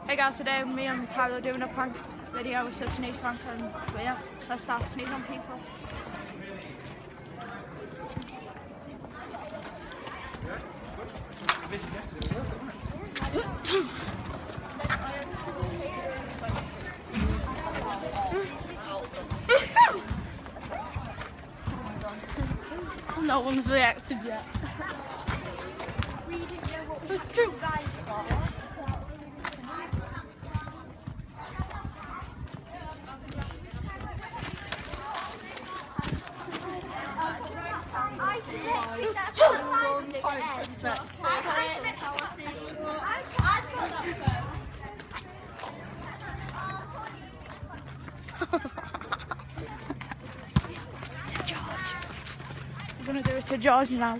Hey guys, today me and Tyler are doing a prank video. It's a sneeze prank, and yeah, let's start sneeze on people. No one's reacted yet. We didn't know what you guys got. I think that's To George. We're gonna do it to George now.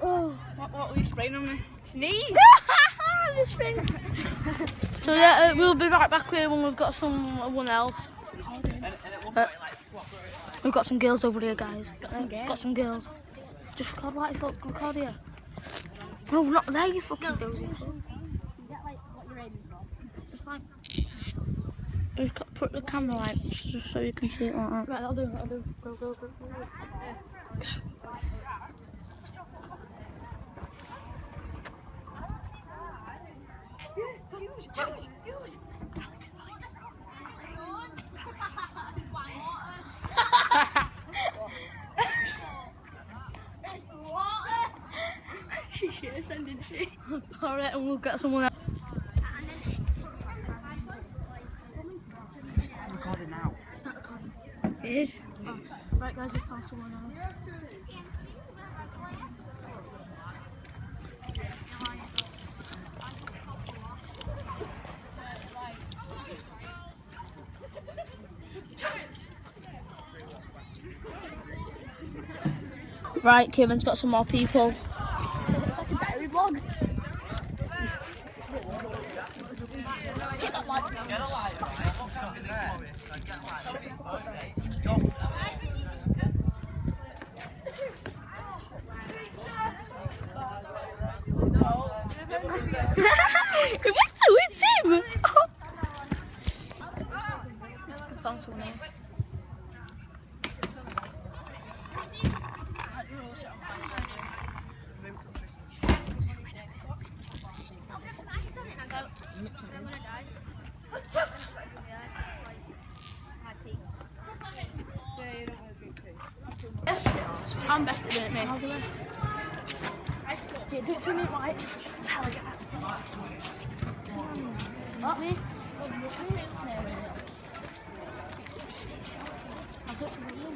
What were you spraying on me? Sneeze! So yeah, we'll be right back here when we've got someone else. We've got some girls over here, guys. Got some girls. Just record like record here. No, not there, you fucking dozy. Is that like what you're aiming for? It's fine. We've got to put the camera light just so you can see it like that. Right, I'll do. Go. Use. She should have sent, didn't she? Alright, and we'll get someone else. Start recording now. Start recording. It is? Oh. Right guys, we found someone else. Right, Kevin's got some more people. Looks like a diary vlog. It went to it, Tim! I found someone else. I'm best at it, mate. I'll do it. Yeah, do 2 minute white. Tyler, get that. What? Me? I'll do it to William.